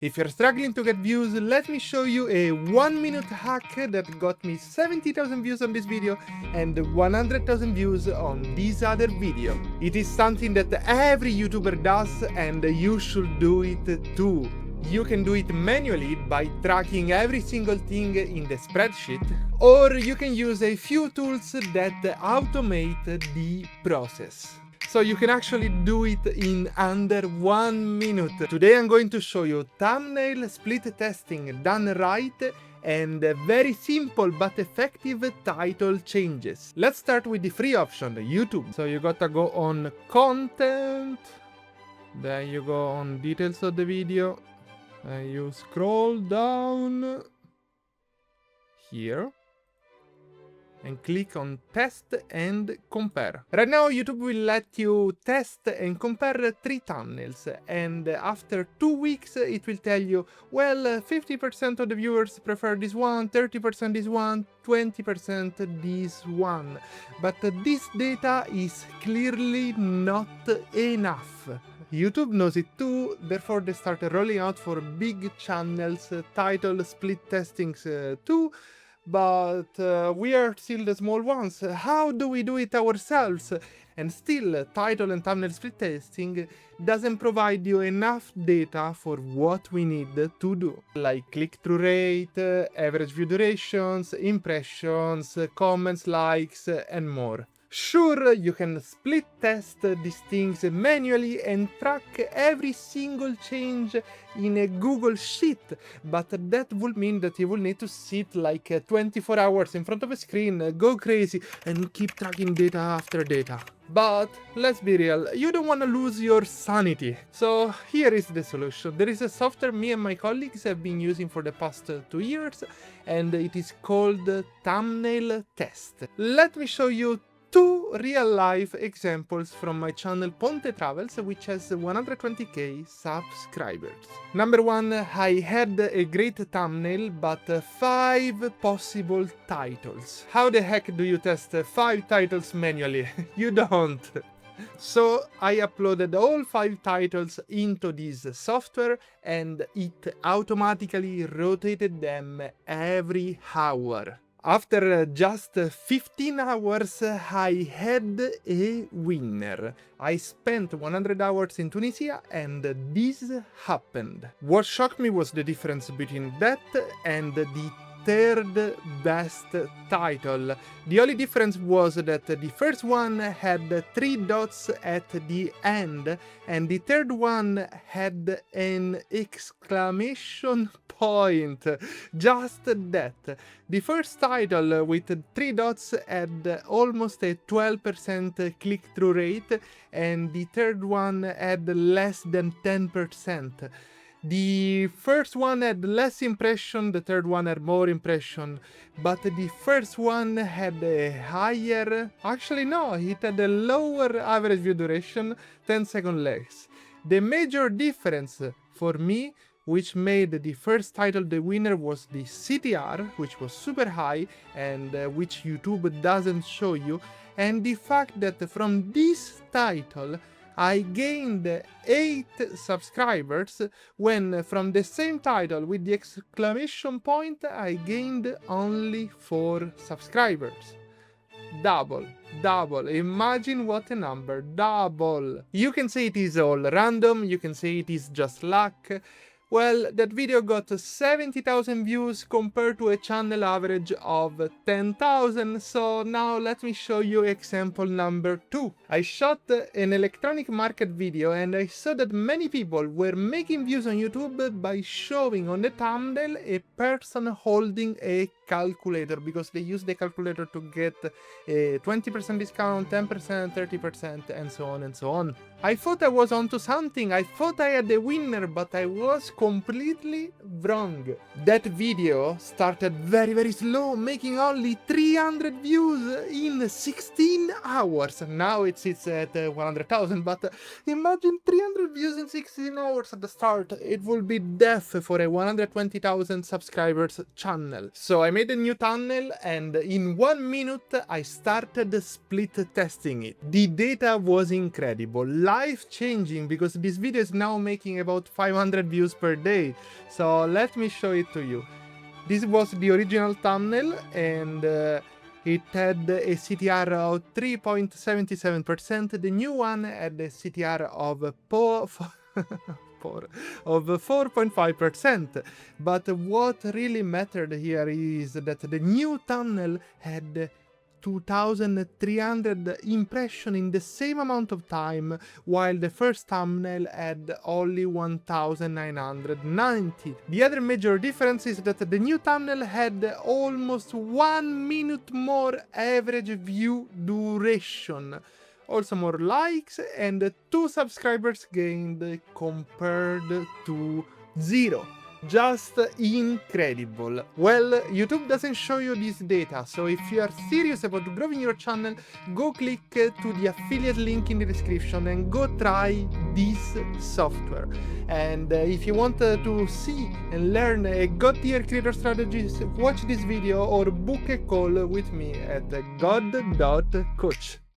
If you're struggling to get views, let me show you a 1-minute hack that got me 70,000 views on this video and 100,000 views on this other video. It is something that every YouTuber does and you should do it too. You can do it manually by tracking every single thing in the spreadsheet, or you can use a few tools that automate the process. So you can actually do it in under 1 minute. Today I'm going to show you thumbnail split testing done right and very simple but effective title changes. Let's start with the free option, YouTube. So you gotta go on content, then you go on details of the video, and you scroll down here and click on test and compare. Right now YouTube will let you test and compare 3 thumbnails, and after 2 weeks it will tell you, well, 50% of the viewers prefer this one, 30% this one, 20% this one. But this data is clearly not enough. YouTube knows it too, therefore they started rolling out for big channels title split testings too. But we are still the small ones. How do we do it ourselves? And still, title and thumbnail split testing doesn't provide you enough data for what we need to do. Like click-through rate, average view durations, impressions, comments, likes, and more. Sure, you can split test these things manually and track every single change in a Google Sheet, but that would mean that you will need to sit like 24 hours in front of a screen, go crazy, and keep tracking data after data. But let's be real, you don't want to lose your sanity. So here is the solution. There is a software me and my colleagues have been using for the past 2 years, and it is called Thumbnail Test. Let me show you 2 real-life examples from my channel Ponte Travels, which has 120k subscribers. Number 1, I had a great thumbnail, but 5 possible titles. How the heck do you test 5 titles manually? You don't. So I uploaded all 5 titles into this software and it automatically rotated them every hour. After just 15 hours, I had a winner. I spent 100 hours in Tunisia and this happened. What shocked me was the difference between that and the third best title. The only difference was that the first one had 3 dots at the end and the third one had an exclamation point. Just that. The first title with 3 dots had almost a 12% click-through rate and the third one had less than 10%. The first one had less impression, the third one had more impression, but the first one had a higher... Actually no, it had a lower average view duration, 10 seconds less. The major difference for me, which made the first title the winner, was the CTR, which was super high and which YouTube doesn't show you, and the fact that from this title I gained 8 subscribers, when from the same title with the exclamation point I gained only 4 subscribers. Double. Imagine what a number. Double. You can say it is all random, you can say it is just luck. Well, that video got 70,000 views compared to a channel average of 10,000, so now let me show you example number 2. I shot an electronic market video and I saw that many people were making views on YouTube by showing on the thumbnail a person holding a calculator, because they use the calculator to get a 20% discount, 10%, 30%, and so on and so on. I thought I was onto something, I thought I had a winner, but I was completely wrong. That video started very slow, making only 300 views in 16 hours. Now it sits at 100,000, but imagine 300 views in 16 hours at the start. It will be death for a 120,000 subscribers channel. So I made a new thumbnail and in 1 minute I started split testing it. The data was incredible. life-changing because this video is now making about 500 views per day. So let me show it to you. This was the original thumbnail, and it had a CTR of 3.77%. The new one had a CTR of 4.5%. But what really mattered here is that the new thumbnail had 2,300 impressions in the same amount of time, while the first thumbnail had only 1,990. The other major difference is that the new thumbnail had almost 1 minute more average view duration. Also more likes and 2 subscribers gained compared to 0. Just incredible. Well, YouTube doesn't show you this data, so if you are serious about growing your channel, go click to the affiliate link in the description and go try this software. And if you want to see and learn a god-tier creator strategies, watch this video or book a call with me at god.coach.